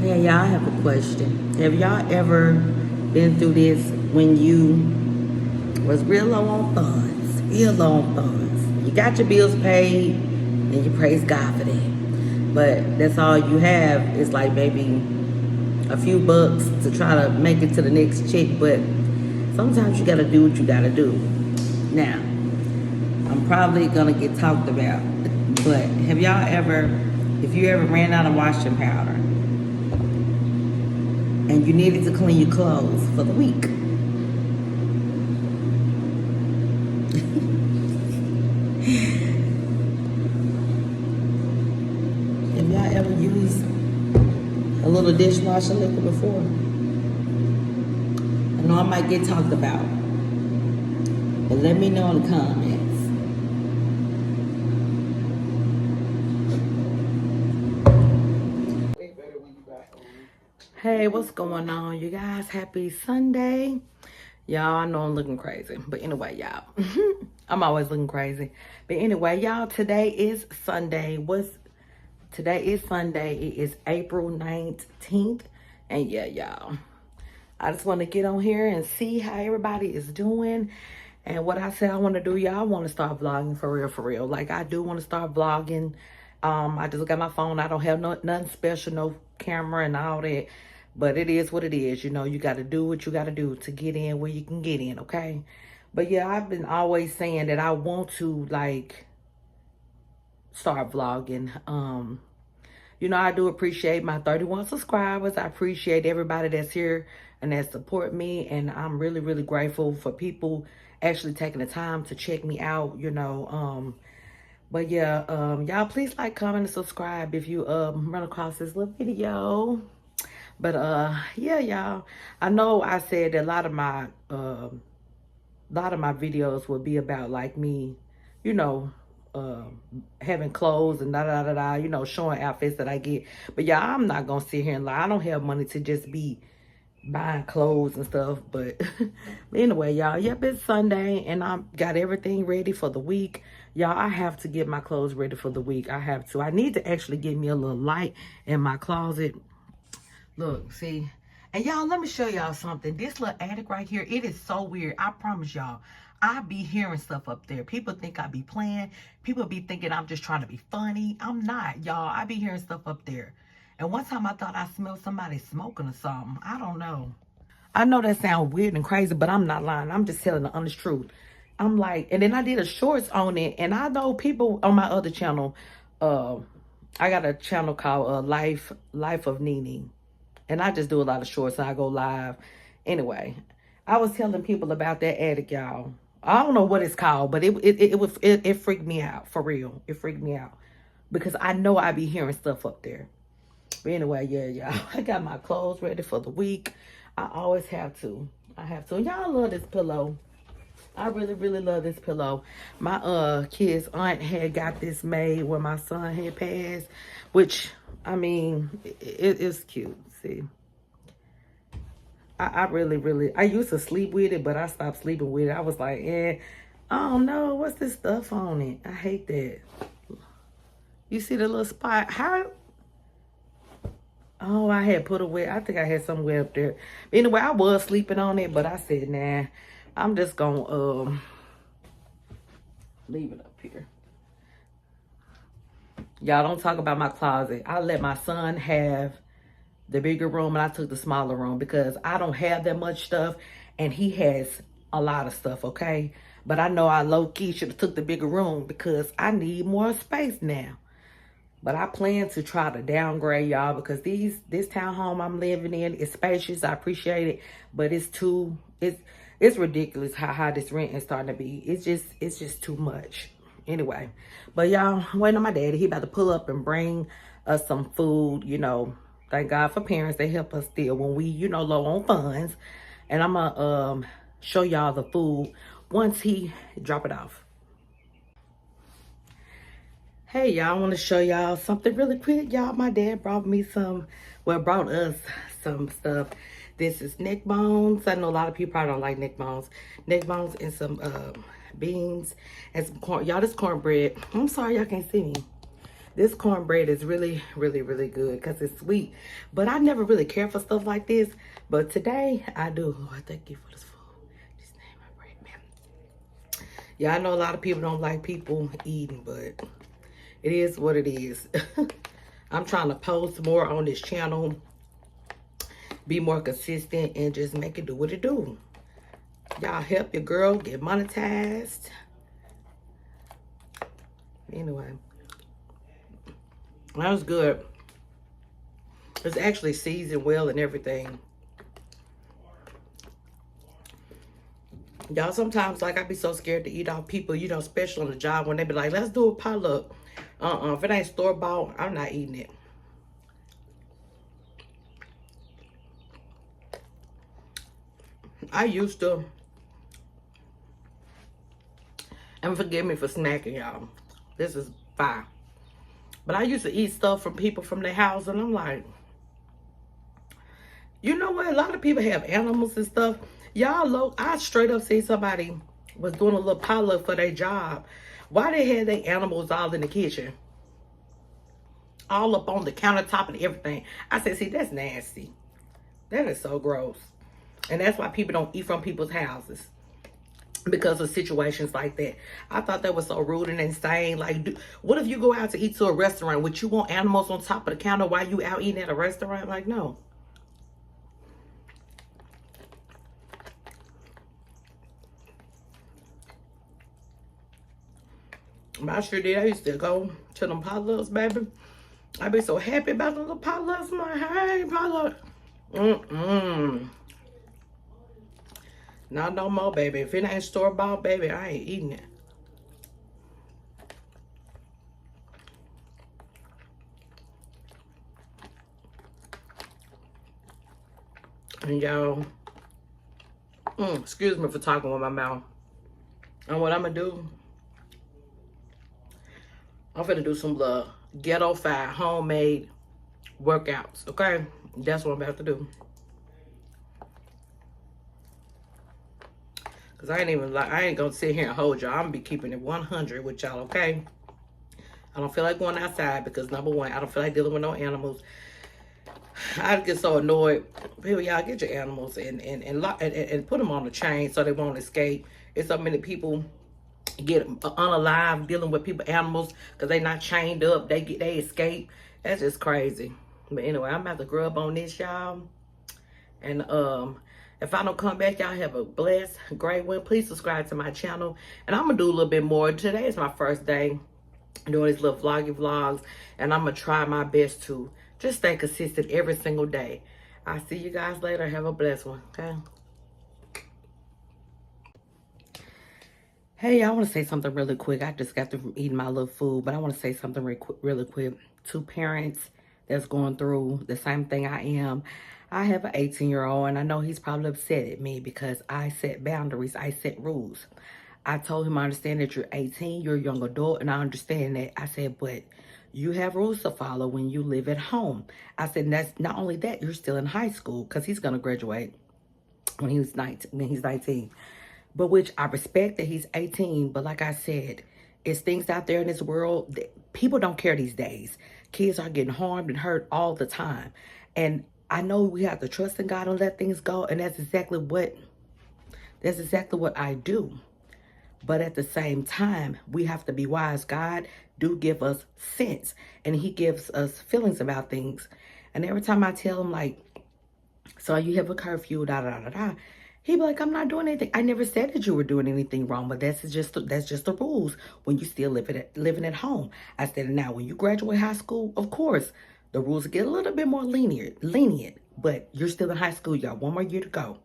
Hey, y'all, I have a question. Have y'all ever been through this when you was real low on funds? Real low on funds. You got your bills paid and you praise God for that. But that's all you have is like maybe a few bucks to try to make it to the next check. But sometimes you gotta do what you gotta do. Now, I'm probably gonna get talked about. But have y'all ever, if you ever ran out of washing powder and you needed to clean your clothes for the week. Have y'all ever used a little dishwasher liquid before? I know I might get talked about, but let me know in the comments. Hey, what's going on, you guys? Happy Sunday. Y'all, I know I'm looking crazy. But anyway, y'all. I'm always looking crazy. But anyway, y'all, today is Sunday. Today is Sunday. It is April 19th. And yeah, y'all, I just want to get on here and see how everybody is doing. And what I said I want to do, y'all, I want to start vlogging for real, for real. Like, I do want to start vlogging. I just got my phone. I don't have nothing special, no camera and all that. But it is what it is. You know, you got to do what you got to do to get in where you can get in, okay? But yeah, I've been always saying that I want to, like, start vlogging. You know, I do appreciate my 31 subscribers. I appreciate everybody that's here and that support me. And I'm really, really grateful for people actually taking the time to check me out, you know. But yeah, y'all please like, comment, and subscribe if you run across this little video. But yeah, y'all, I know I said that a lot of my videos will be about like me, you know, having clothes and da you know, showing outfits that I get. But yeah, I'm not gonna sit here and lie. I don't have money to just be buying clothes and stuff. But anyway, y'all, yep, it's Sunday and I got everything ready for the week. Y'all, I have to get my clothes ready for the week. I have to. I need to actually get me a little light in my closet. Look, see. And y'all, let me show y'all something. This little attic right here, it is so weird. I promise y'all, I be hearing stuff up there. People think I be playing. People be thinking I'm just trying to be funny. I'm not, y'all. I be hearing stuff up there. And one time I thought I smelled somebody smoking or something. I don't know. I know that sounds weird and crazy, but I'm not lying. I'm just telling the honest truth. I'm like, and then I did a shorts on it. And I know people on my other channel, I got a channel called Life of Nene. And I just do a lot of shorts and I go live. Anyway, I was telling people about that attic, y'all. I don't know what it's called, but it freaked me out, for real. It freaked me out. Because I know I be hearing stuff up there. But anyway, yeah, y'all. I got my clothes ready for the week. I always have to. I have to. Y'all love this pillow. I really, really love this pillow. My kid's aunt had got this made when my son had passed. Which, I mean, it is cute. See, I really, really, I used to sleep with it, but I stopped sleeping with it. I was like, I don't know, what's this stuff on it? I hate that. You see the little spot? How? Oh, I had put away. I think I had somewhere up there. Anyway, I was sleeping on it, but I said, nah, I'm just gonna leave it up here. Y'all don't talk about my closet. I let my son have the bigger room and I took the smaller room because I don't have that much stuff and he has a lot of stuff, okay? But I know I low-key should have took the bigger room because I need more space now. But I plan to try to downgrade, y'all, because this townhome I'm living in is spacious. I appreciate it, but it's ridiculous how high this rent is starting to be. It's just too much. Anyway, but y'all, waiting on my daddy. He about to pull up and bring us some food, you know. Thank God for parents. They help us still when we, you know, low on funds. And I'm going to show y'all the food once he drop it off. Hey, y'all, I want to show y'all something really quick. Y'all, my dad brought us some stuff. This is neck bones. I know a lot of people probably don't like neck bones. Neck bones and some beans and some corn. Y'all, this cornbread. I'm sorry y'all can't see me. This cornbread is really, really, really good because it's sweet. But I never really care for stuff like this. But today, I do. Oh, thank you for this food. Just name my bread, man. Yeah, I know a lot of people don't like people eating, but it is what it is. I'm trying to post more on this channel, be more consistent, and just make it do what it do. Y'all help your girl get monetized. Anyway, that was good. It's actually seasoned well and everything. Y'all, sometimes, like, I be so scared to eat off people, you know, especially on the job, when they be like, let's do a potluck. If it ain't store-bought, I'm not eating it. I used to, and forgive me for smacking y'all. This is fine. But I used to eat stuff from people from their house, and I'm like, you know what? A lot of people have animals and stuff. Y'all, I straight up see somebody was doing a little potluck for their job. Why they had their animals all in the kitchen? All up on the countertop and everything. I said, see, that's nasty. That is so gross. And that's why people don't eat from people's houses. Because of situations like that. I thought that was so rude and insane. Like, what if you go out to eat to a restaurant? Would you want animals on top of the counter while you out eating at a restaurant? Like, no. But I sure did. I used to go to them potlucks, baby. I'd be so happy about the little potlucks. I'm like, hey, potluck. Not no more, baby. If it ain't store-bought, baby, I ain't eating it. And y'all, excuse me for talking with my mouth. And what I'm gonna do, I'm gonna do some ghetto-fied homemade workouts, okay? That's what I'm about to do. Cause I ain't gonna sit here and hold y'all. I'm gonna be keeping it 100 with y'all, okay? I don't feel like going outside because, number one, I don't feel like dealing with no animals. I get so annoyed. People, y'all, get your animals and put them on the chain so they won't escape. It's so many people get unalive dealing with people, animals, because they not chained up. They escape. That's just crazy. But anyway, I'm about to grub on this, y'all. And if I don't come back, y'all have a blessed, great one. Please subscribe to my channel. And I'm going to do a little bit more. Today is my first day doing these little vlogs. And I'm going to try my best to just stay consistent every single day. I'll see you guys later. Have a blessed one, okay? Hey, I want to say something really quick. I just got through from eating my little food. But I want to say something really quick. To parents that's going through the same thing I am. I have an 18-year-old, and I know he's probably upset at me because I set boundaries. I set rules. I told him I understand that you're 18, you're a young adult, and I understand that. I said, but you have rules to follow when you live at home. I said, and that's not only that, you're still in high school because he's going to graduate when he's 19. But which I respect that he's 18, but like I said, it's things out there in this world that people don't care these days. Kids are getting harmed and hurt all the time. And I know we have to trust in God and let things go, and that's exactly what I do. But at the same time, we have to be wise. God do give us sense, and he gives us feelings about things. And every time I tell him, like, so you have a curfew, he be like, I'm not doing anything. I never said that you were doing anything wrong, but that's just the rules when you still living at home. I said, now when you graduate high school, of course, the rules get a little bit more lenient, but you're still in high school. You got one more year to go.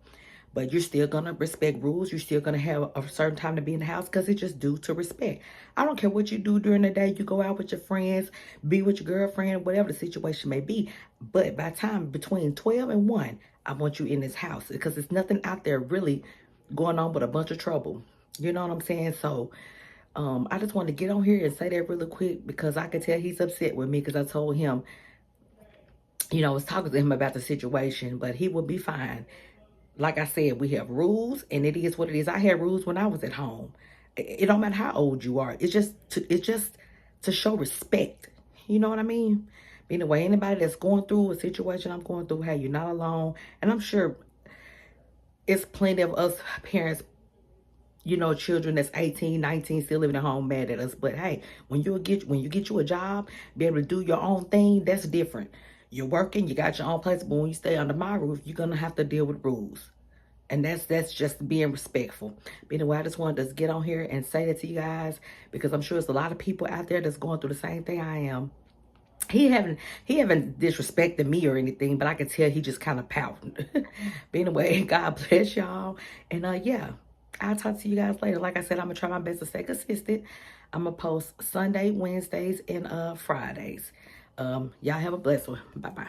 But you're still going to respect rules. You're still going to have a certain time to be in the house because it's just due to respect. I don't care what you do during the day. You go out with your friends, be with your girlfriend, whatever the situation may be. But by the time between 12 and 1, I want you in this house because there's nothing out there really going on but a bunch of trouble. You know what I'm saying? So I just wanted to get on here and say that really quick because I could tell he's upset with me because I told him, you know, I was talking to him about the situation, but he will be fine. Like I said, we have rules, and it is what it is. I had rules when I was at home. It don't matter how old you are. It's just to show respect. You know what I mean? Anyway, anybody that's going through a situation I'm going through, hey, you're not alone. And I'm sure it's plenty of us parents, you know, children that's 18, 19, still living at home mad at us. But hey, when you get you a job, be able to do your own thing, that's different. You're working, you got your own place, but when you stay under my roof, you're gonna have to deal with rules. And that's just being respectful. But anyway, I just wanted to get on here and say that to you guys, because I'm sure there's a lot of people out there that's going through the same thing I am. He haven't disrespected me or anything, but I can tell he just kind of pouting. But anyway, God bless y'all. And yeah, I'll talk to you guys later. Like I said, I'm gonna try my best to stay consistent. I'm gonna post Sunday, Wednesdays, and Fridays. Y'all have a blessed one. Bye bye.